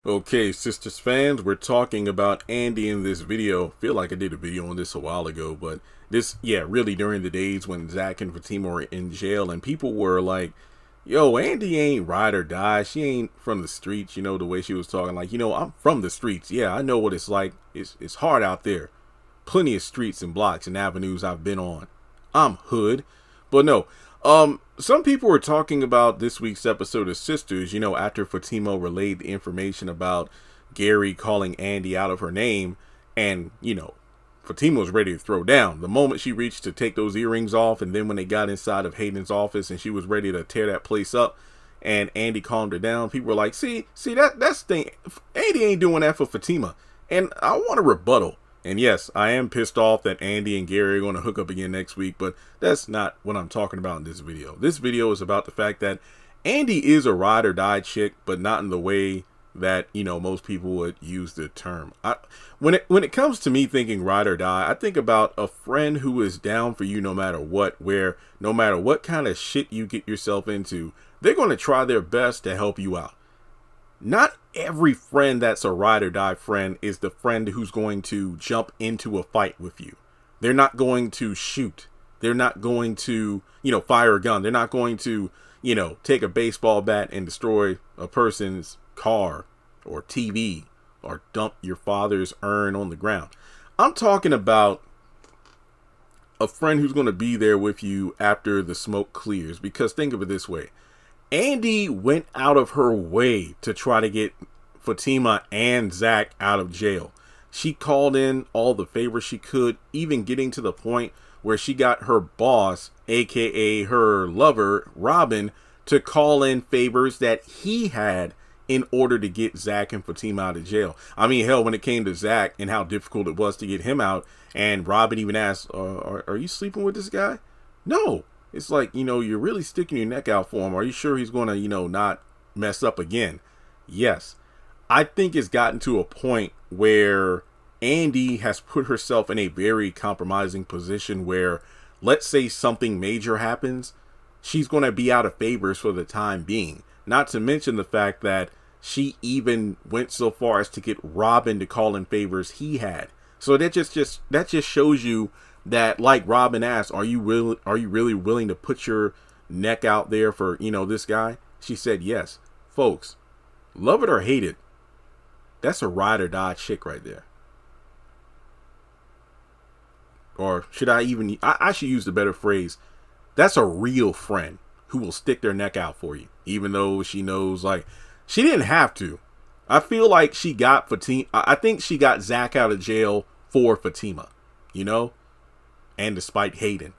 Okay, Sistas fans, we're talking about Andi in this video. Feel like I did a video on this a while ago, but really during the days when Zach and Fatima were in jail and people were like, yo, Andi ain't ride or die. She ain't from the streets, the way she was talking. Like, I'm from the streets. Yeah, I know what it's like. It's hard out there. Plenty of streets and blocks and avenues I've been on. I'm hood. But no, some people were talking about this week's episode of Sisters, after Fatima relayed the information about Gary calling Andi out of her name, and, Fatima was ready to throw down. The moment she reached to take those earrings off, and then when they got inside of Hayden's office and she was ready to tear that place up, and Andi calmed her down, people were like, that's the thing. Andi ain't doing that for Fatima. And I want a rebuttal. And yes, I am pissed off that Andi and Gary are going to hook up again next week, but that's not what I'm talking about in this video. This video is about the fact that Andi is a ride or die chick, but not in the way that, most people would use the term. When it comes to me thinking ride or die, I think about a friend who is down for you no matter what, where no matter what kind of shit you get yourself into, they're going to try their best to help you out. Not every friend that's a ride or die friend is the friend who's going to jump into a fight with you. They're not going to shoot. They're not going to, fire a gun. They're not going to, take a baseball bat and destroy a person's car or TV or dump your father's urn on the ground. I'm talking about a friend who's going to be there with you after the smoke clears, because think of it this way. Andi went out of her way to try to get Fatima and Zach out of jail. She called in all the favors she could, even getting to the point where she got her boss, aka her lover, Robin, to call in favors that he had in order to get Zach and Fatima out of jail. I mean, hell, when it came to Zach and how difficult it was to get him out, and Robin even asked, are you sleeping with this guy? No. It's like, you're really sticking your neck out for him. Are you sure he's going to, not mess up again? Yes. I think it's gotten to a point where Andi has put herself in a very compromising position where, let's say something major happens, she's going to be out of favors for the time being. Not to mention the fact that she even went so far as to get Robin to call in favors he had. So that just shows you that, like Robin asked, are you really willing to put your neck out there for, this guy? She said yes. Folks, love it or hate it, that's a ride or die chick right there. Or should I should use the better phrase, that's a real friend who will stick their neck out for you, even though she knows, like, she didn't have to. I feel like she got Fatima. I think she got Zach out of jail for Fatima, and despite Hayden.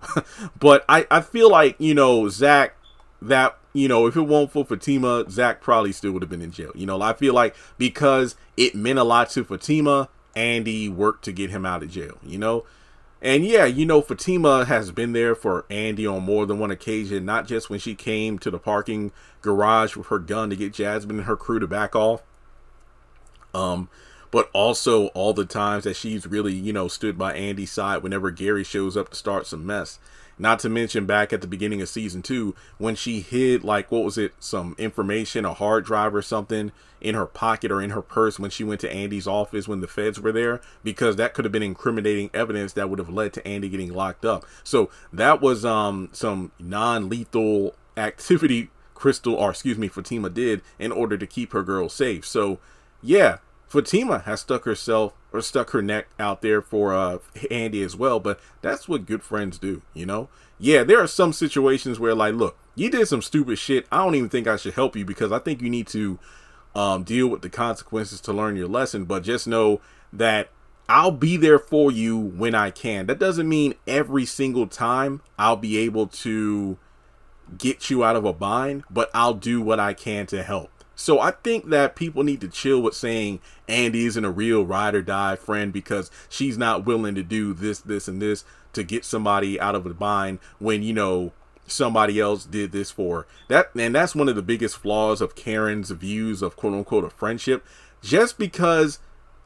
But I feel like, Zach, that, if it weren't for Fatima, Zach probably still would have been in jail. I feel like because it meant a lot to Fatima, Andi worked to get him out of jail, And yeah, Fatima has been there for Andi on more than one occasion, not just when she came to the parking garage with her gun to get Jasmine and her crew to back off. But also all the times that she's really, stood by Andi's side whenever Gary shows up to start some mess. Not to mention back at the beginning of season 2, when she hid, some information, a hard drive or something in her pocket or in her purse when she went to Andi's office when the feds were there, because that could have been incriminating evidence that would have led to Andi getting locked up. So that was some non-lethal activity Fatima did in order to keep her girl safe. So yeah, Fatima has stuck her neck out there for Andi as well, but that's what good friends do, Yeah, there are some situations where, like, look, you did some stupid shit. I don't even think I should help you because I think you need to deal with the consequences to learn your lesson, but just know that I'll be there for you when I can. That doesn't mean every single time I'll be able to get you out of a bind, but I'll do what I can to help. So I think that people need to chill with saying Andi isn't a real ride or die friend because she's not willing to do this, and this to get somebody out of a bind when, somebody else did this for her. And that's one of the biggest flaws of Karen's views of quote unquote a friendship. Just because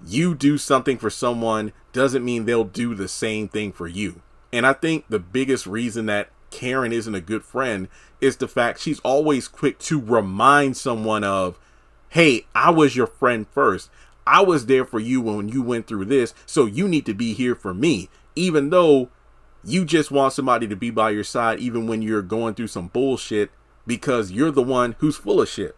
you do something for someone doesn't mean they'll do the same thing for you. And I think the biggest reason that Karen isn't a good friend is the fact she's always quick to remind someone of, hey, I was your friend first. I was there for you when you went through this, so you need to be here for me, even though you just want somebody to be by your side even when you're going through some bullshit because you're the one who's full of shit.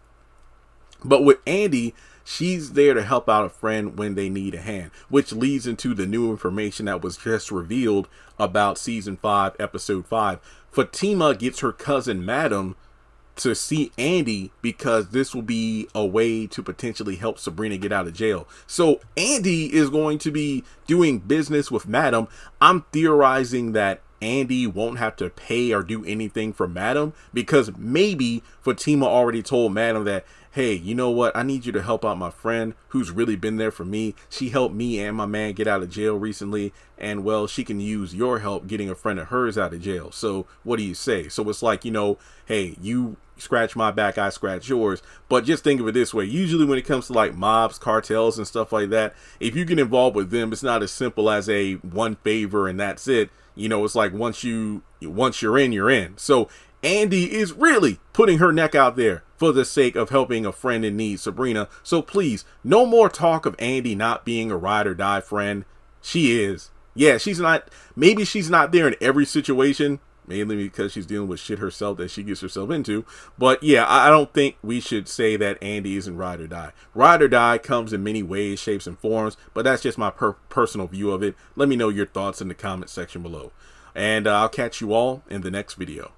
But with Andi, she's there to help out a friend when they need a hand, which leads into the new information that was just revealed about season 5, episode 5. Fatima gets her cousin Madam to see Andi because this will be a way to potentially help Sabrina get out of jail. So Andi is going to be doing business with Madam. I'm theorizing that Andi won't have to pay or do anything for Madam because maybe Fatima already told Madam that, hey, you know what? I need you to help out my friend who's really been there for me. She helped me and my man get out of jail recently. And well, she can use your help getting a friend of hers out of jail. So what do you say? So it's like, you know, hey, you scratch my back, I scratch yours. But just think of it this way. Usually when it comes to like mobs, cartels and stuff like that, if you get involved with them, it's not as simple as a one favor and that's it. You know, it's like once you're in, you're in. So Andi is really putting her neck out there for the sake of helping a friend in need, Sabrina. So please, no more talk of Andi not being a ride or die friend. She is. Yeah, she's not. Maybe she's not there in every situation, mainly because she's dealing with shit herself that she gets herself into. But yeah, I don't think we should say that Andi isn't ride or die. Ride or die comes in many ways, shapes, and forms, but that's just my personal view of it. Let me know your thoughts in the comment section below. And I'll catch you all in the next video.